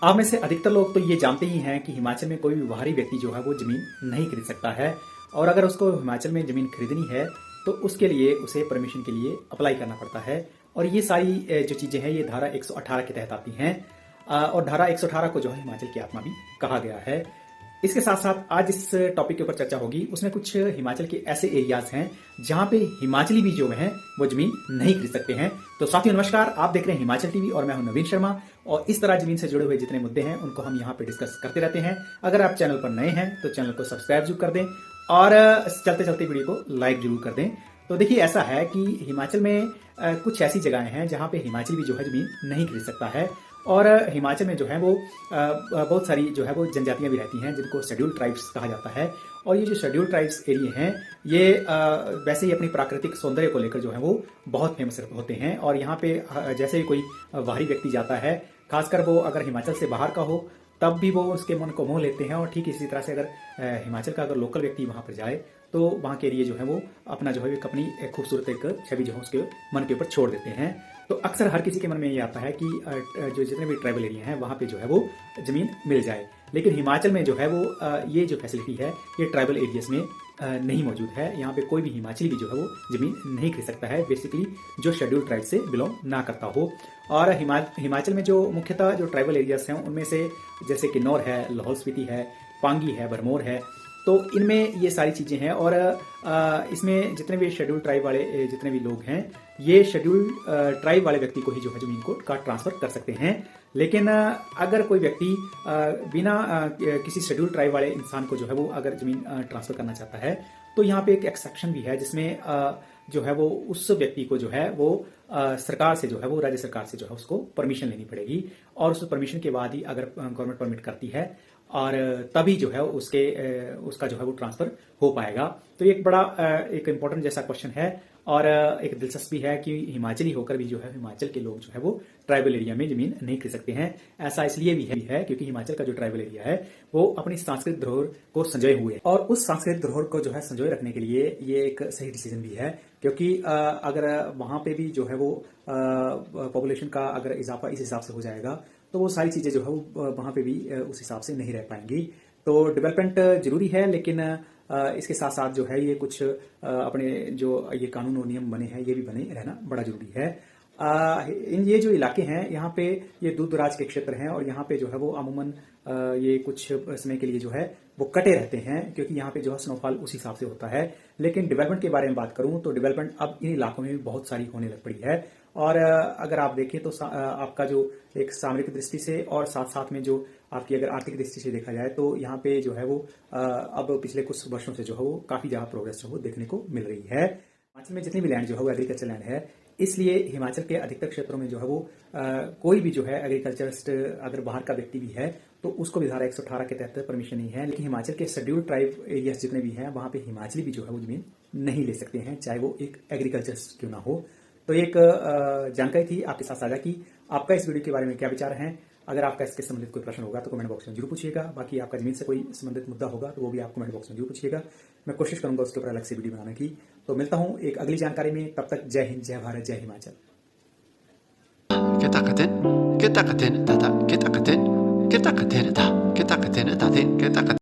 आप में से अधिकतर लोग तो ये जानते ही हैं कि हिमाचल में कोई भी बाहरी व्यक्ति जो है वो ज़मीन नहीं खरीद सकता है। और अगर उसको हिमाचल में ज़मीन खरीदनी है तो उसके लिए उसे परमिशन के लिए अप्लाई करना पड़ता है। और ये सारी जो चीज़ें हैं ये धारा 118 के तहत आती हैं। और धारा 118 को जो है हिमाचल की आत्मा भी कहा गया है। इसके साथ साथ आज इस टॉपिक के ऊपर चर्चा होगी। उसमें कुछ हिमाचल के ऐसे एरियाज हैं जहां पे हिमाचली भी जो हैं वो जमीन नहीं खरीद सकते हैं। तो साथियों नमस्कार, आप देख रहे हैं हिमाचल टीवी और मैं हूं नवीन शर्मा। और इस तरह जमीन से जुड़े हुए जितने मुद्दे हैं उनको हम यहाँ पे डिस्कस करते रहते हैं। अगर आप चैनल पर नए हैं तो चैनल को सब्सक्राइब जरूर कर दें और चलते चलते वीडियो को लाइक जरूर कर दें। तो देखिए, ऐसा है कि हिमाचल में कुछ ऐसी जगहें हैं जहाँ पे हिमाचली भी जो है जमीन नहीं खरीद सकता है। और हिमाचल में जो है वो बहुत सारी जो है वो जनजातियां भी रहती हैं जिनको शेड्यूल ट्राइब्स कहा जाता है। और ये जो शेड्यूल ट्राइब्स एरिया हैं ये वैसे ही अपनी प्राकृतिक सौंदर्य को लेकर जो है वो बहुत फेमस होते हैं। और यहाँ पे जैसे ही कोई बाहरी व्यक्ति जाता है, खासकर वो अगर हिमाचल से बाहर का हो, तब भी वो उसके मन को मोह लेते हैं। और ठीक इसी तरह से अगर हिमाचल का अगर लोकल व्यक्ति वहाँ पर जाए तो वहाँ के एरिया जो है वो अपना जो है एक अपनी खूबसूरत एक छवि जो है उसके मन के ऊपर छोड़ देते हैं। तो अक्सर हर किसी के मन में ये आता है कि जो जितने भी ट्राइबल एरिया हैं वहाँ पे जो है वो ज़मीन मिल जाए। लेकिन हिमाचल में जो है वो ये जो फैसिलिटी है ये ट्राइबल एरियाज में नहीं मौजूद है। यहाँ पे कोई भी हिमाचली भी जो है वो ज़मीन नहीं खरीद सकता है, बेसिकली जो शेड्यूल ट्राइब से बिलोंग ना करता हो। और हिमाचल में जो मुख्यतः जो ट्राइबल एरियाज हैं उनमें से जैसे किन्नौर है, लाहौल स्पीति है, पांगी है, भरमौर है, तो इनमें ये सारी चीज़ें हैं। और इसमें जितने भी शेड्यूल ट्राइब वाले जितने भी लोग हैं ये शेड्यूल ट्राइब वाले व्यक्ति को ही जो है ज़मीन को का ट्रांसफ़र कर सकते हैं। लेकिन अगर कोई व्यक्ति बिना किसी शेड्यूल ट्राइब वाले इंसान को जो है वो अगर ज़मीन ट्रांसफ़र करना चाहता है तो यहाँ पे एक एक्सेप्शन भी है जिसमें जो है वो उस व्यक्ति को जो है वो सरकार से जो है वो राज्य सरकार से जो है उसको परमिशन लेनी पड़ेगी। और उस परमिशन के बाद ही अगर गवर्नमेंट परमिट करती है और तभी जो है उसका जो है वो ट्रांसफर हो पाएगा। तो ये एक बड़ा एक इम्पोर्टेंट जैसा क्वेश्चन है। और एक दिलचस्पी है कि हिमाचली होकर भी जो है हिमाचल के लोग जो है वो ट्राइबल एरिया में जमीन नहीं खरीद सकते हैं। ऐसा इसलिए भी है क्योंकि हिमाचल का जो ट्राइबल एरिया है वो अपनी सांस्कृतिक धरोहर को संजोए हुए है। और उस सांस्कृतिक धरोहर को जो है संजोए रखने के लिए ये एक सही डिसीजन भी है, क्योंकि अगर वहां पे भी जो है वो पॉपुलेशन का अगर इजाफा इस हिसाब से हो जाएगा तो वो सारी चीज़ें जो है वो वहाँ पे भी उस हिसाब से नहीं रह पाएंगी। तो डेवलपमेंट जरूरी है, लेकिन इसके साथ साथ जो है ये कुछ अपने जो ये कानून और नियम बने हैं ये भी बने रहना बड़ा जरूरी है। इन ये जो इलाके हैं यहाँ पे ये दूर दराज के क्षेत्र हैं और यहाँ पे जो है वो अमूमन ये कुछ समय के लिए जो है वो कटे रहते हैं क्योंकि यहाँ पे जो है स्नोफॉल उस हिसाब से होता है। लेकिन डेवलपमेंट के बारे में बात करूँ तो डेवलपमेंट अब इन इलाकों में भी बहुत सारी होने लग पड़ी है। और अगर आप देखें तो आपका जो एक सामरिक दृष्टि से और साथ साथ में जो आपकी अगर आर्थिक दृष्टि से देखा जाए तो यहाँ पे जो है वो अब पिछले कुछ वर्षों से जो है वो काफी ज्यादा प्रोग्रेस जो है देखने को मिल रही है। हिमाचल में जितनी भी लैंड जो है वो एग्रीकल्चर लैंड है, इसलिए हिमाचल के अधिकतर क्षेत्रों में जो है वो कोई भी जो है एग्रीकल्चरिस्ट अगर बाहर का व्यक्ति भी है तो उसको भी धारा 118 के तहत परमिशन नहीं है। लेकिन हिमाचल के शेड्यूल ट्राइब एरियाज जितने भी हैं वहां पे हिमाचली भी जो है वो जमीन नहीं ले सकते हैं, चाहे वो एक एग्रीकल्चरिस्ट क्यों ना हो। तो एक जानकारी थी आपके साथ साझा की। आपका इस वीडियो के बारे में क्या विचार है? अगर आपका इसके संबंधित कोई प्रश्न होगा तो कमेंट बॉक्स में जरूर पूछिएगा। बाकी आपका जमीन से कोई संबंधित मुद्दा होगा तो वो भी आप कमेंट बॉक्स में जरूर पूछिएगा। मैं कोशिश करूंगा उसके ऊपर अलग से वीडियो बनाने की। तो मिलता हूं एक अगली जानकारी में, तब तक जय हिंद, जय भारत, जय Himachal. kita katen kita katen tata kita katen ta kita katen